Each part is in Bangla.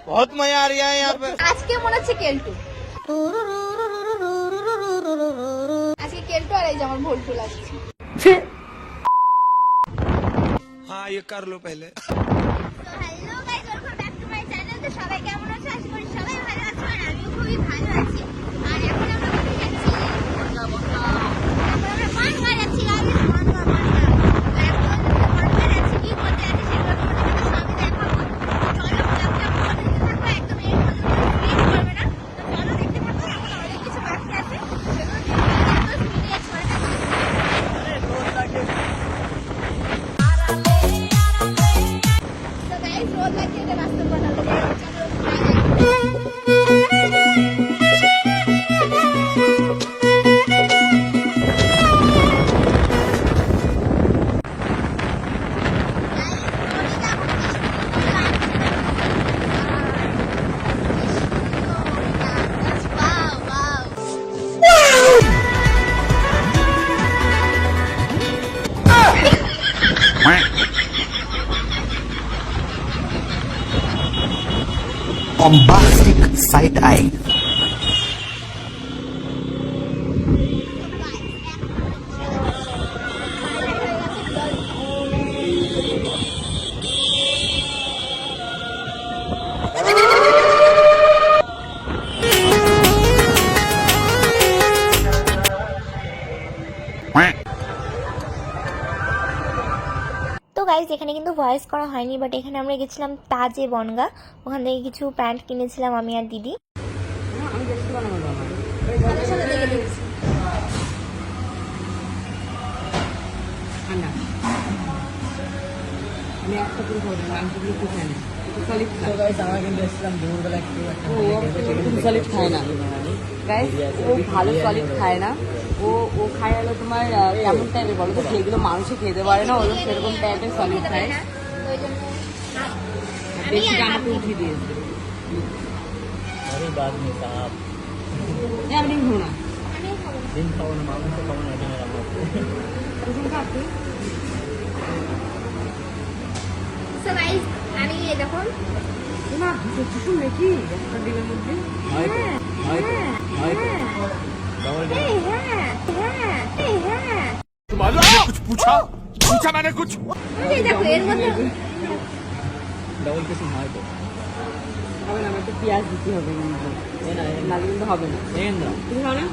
बहुत मजा आ रहा है यहाँ पे। আজকে মনে হচ্ছে কেলটু, আজকে কেলটু আর এই যে আমার ভোল্টু লাগছে। हाँ ये कर लो पहले। Hello guys, welcome back to my channel. তো সবাই কেমন আছো? আশা করি সবাই ভালো আছো আর আমিও খুবই ভালো আছি। আর এখন আমরা কোথায় যাচ্ছি? এখন আমরা বানগা যাচ্ছি গাইস, বানগা। তো এখন বানগা যাচ্ছি, কি করতে যাচ্ছি সেগুলো তোমাদের সাথে সবই দেখাবো। চলো ব্লগটা পুরো দেখতে থাকো, একদম এর মধ্যে স্কিপ করবে না। তো চলো দেখতে থাকো, এখন অনেক কিছু বাকি আছে সেগুলো দেখতে স্পিডে ছড়ে থাকো। So guys, roll like it রাস্তা বানাতে bombastic side eye. তো গাইজ এখানে কিন্তু ভয়েস করা হয়নি, বাট এখানে আমরা গেছিলাম তাজে বনগা। ওখান থেকে কিছু প্যান্ট কিনেছিলাম আমি আর দিদি। ভালো সলিড খায় না, ও খায় হলো তোমার কেমন টাইপের বলো তো, সেগুলো মানুষে খেতে পারে না, ওগুলো সেরকম টাইপের সলিড খায়। বেশি আমাকে উঠিয়ে দিয়েছে। আমি খাবো না, So guys, আমি এই দেখুন নাকি একটা ডিমের মধ্যে कुछ पूछा मैंने कुछ। এই দেখো এর মধ্যে डबल किसिंग হয় তো হবে না, আমার তো পেঁয়াজ দিতে হবে কিন্তু না, কিন্তু হবে না। তুমি খাও না?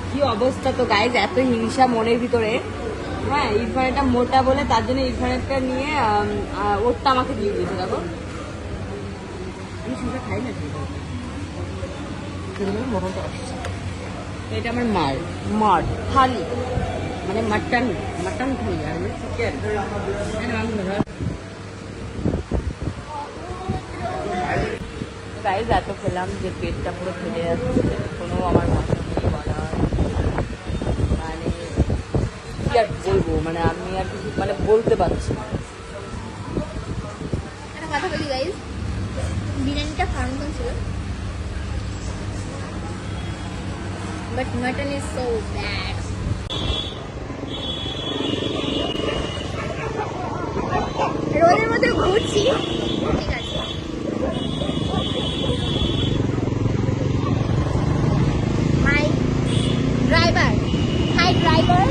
কি অবস্থা তো গাইজ, এত হিংসা মনের ভিতরে। হ্যাঁ, ইরফানেরটা মোটা বলে তার জন্য ইরফানেরটা নিয়ে ওরটা আমাকে দিয়ে দিয়েছে। দেখো আমি সেটা খাই না, এটা আমার মার থালি, মানে মাটন থালি আর চিকেন। গাইজ এত খেলাম যে পেটটা পুরো ফেটে যাচ্ছে, কোনো আমার ভাষা নেই বলার। মানে কি আর বলবো, মানে আমি আর কিছু মানে বলতে পারছি না। একটা কথা বলি গাইস, বিরিয়ানিটা ফার্ম ছিল, but mutton is so bad. রোলের মধ্যে ঘুরছি, ঠিক আছে। My driver, hi driver.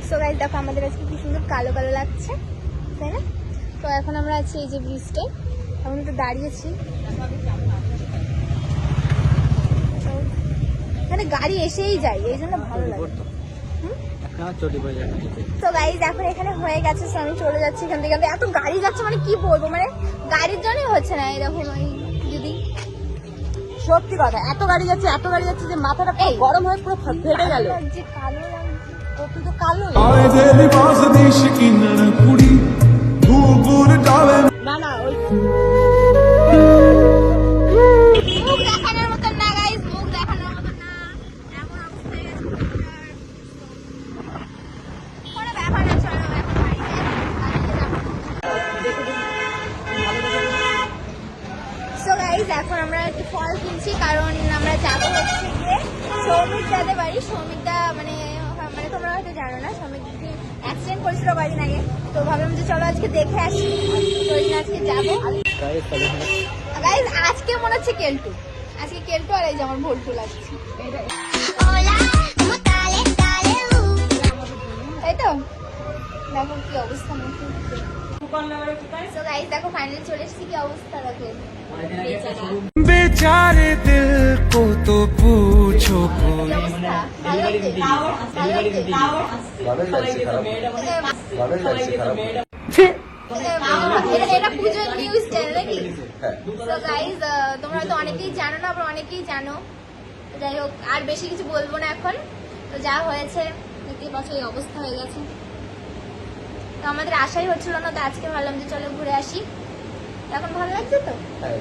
So guys দেখো আমাদের আজকে কি সুন্দর কালো কালো লাগছে, তাই না? তো এখন আমরা আছি এই যে ব্রিজটায়, এখন তো দাঁড়িয়েছি। এখানে গাড়ি এসেই যায়, এই জন্য ভালো লাগে। তো গাইস এখন এখানে হয়ে গেছে, তো আমি চলে যাচ্ছি এখান থেকে। এত গাড়ি যাচ্ছে মানে কি বলবো, মানে গাড়ির জন্যই হচ্ছে না। এরকম যদি সত্যি কথা, এত গাড়ি যাচ্ছে যে মাথাটা গরম হয়ে পুরো ফেটে গেল। যে কালো তুই তো কালো না, ওই মুখ দেখানোর মতন না গাইস, মুখ দেখানোর মতন না। সৌমিক দাদের বাড়ি। সৌমিকদা মানে মানে তোমরা হয়তো জানো না, সৌমিক অ্যাক্সিডেন্ট করেছিল কয়েকদিন আগে, তো ভাবলাম যে চলো আজকে দেখে আসি, তো ওই জন্য আজকে যাবো। গাইস আজকে মনে হচ্ছে কেলটু, আজকে কেলটু আর এই যে আমার ভোল্টু লাগছে, তাই তো? দেখো কি অবস্থা মুখে। তো গাইস দেখো ফাইনালি চলে এসেছি, কি অবস্থা দেখো। बेचारे दिल को तो पूछो কি অবস্থা? ভালো লাগছে? ভালো লাগছে? এটা পুজোর নিউজ চ্যানেল নাকি? তো গাইস তোমরা তো অনেকেই জানো না, আবার অনেকেই জানো। যাই হোক আর বেশি কিছু বলবো না এখন, তো যা হয়েছে দেখতেই পাচ্ছ এই অবস্থা হয়ে গেছে। তো আমাদের আশাই হচ্ছিল না, তো আজকে ভাবলাম যে চলো ঘুরে আসি। এখন ভালো লাগছে তো? হ্যাঁ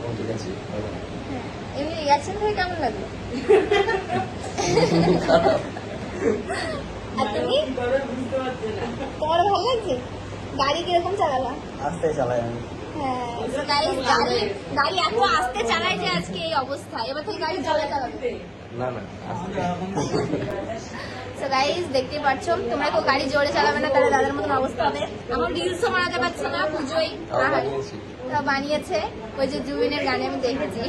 এমনি রিয়াকশন থেকে কেমন লাগলো? আর তুমি? তোমার ভালো লাগছে? গাড়ি কিরকম চালালা? আস্তে চালাই আমি। হ্যাঁ গাড়ি এত আস্তে চালায় যে আজকে এই অবস্থা। এবার থেকে গাড়ি জলে চালাবে না না তো গাইস দেখতেই পাচ্ছ, তোমরা কেউ গাড়ি জোরে চালাবে না, তাহলে দাদার মতন অবস্থা হবে। আমার রিলসও বানাতে পারছে না, পুজোই বানিয়েছে ওই যে জুবিনের গানে আমি দেখেছি।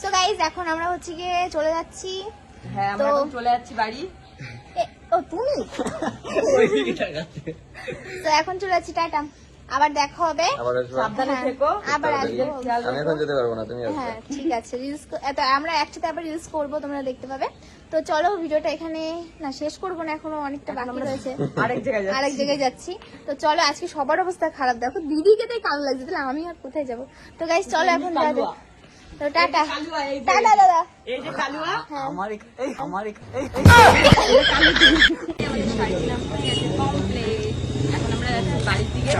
তো গাইস এখন আমরা হচ্ছে গিয়ে চলে যাচ্ছি। হ্যাঁ আমরা এখন চলে যাচ্ছি বাড়ি। ও তুমি? তো এখন চলে যাচ্ছি, টাটা, আবার দেখা হবে। সাবধানে থেকো, আবার আসবো। আমি এখন যেতে পারবো না, তুমি হ্যাঁ ঠিক আছে, রিলস আমরা একসাথে আবার রিলস করবো, তোমরা দেখতে পাবে। তো চলো ভিডিওটা এখানে না শেষ করবো না, এখনো অনেকটা বাকি রয়েছে, আরেক জায়গায় যাচ্ছি। তো চলো আজকে সবার অবস্থা খারাপ, দেখো দিদিকে তাই কালো লাগছে, তাহলে আমি আর কোথায় যাবো? তো গাইস চলো এখন যাবে, তো টাটা টাটা দাদা। এই যে কালুয়া হ্যাঁ এখন আমরা যাচ্ছি বাড়ির দিকে।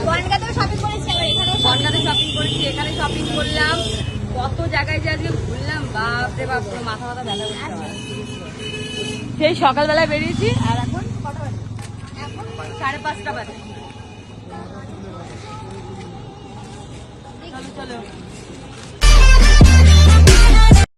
বনগাঁতে শপিং করেছি, আবার এখানেও বনগাঁতে শপিং করেছি, এখানে শপিং করলাম, কত জায়গায় যে আজকে ঘুরলাম, বাপরে বাপ, পুরো মাথা ব্যথা করছে আমার। সেই সকালবেলায় বেরিয়েছি আর এখন কটা বাজে? এখন 5:30 বাজে। চলো চলো।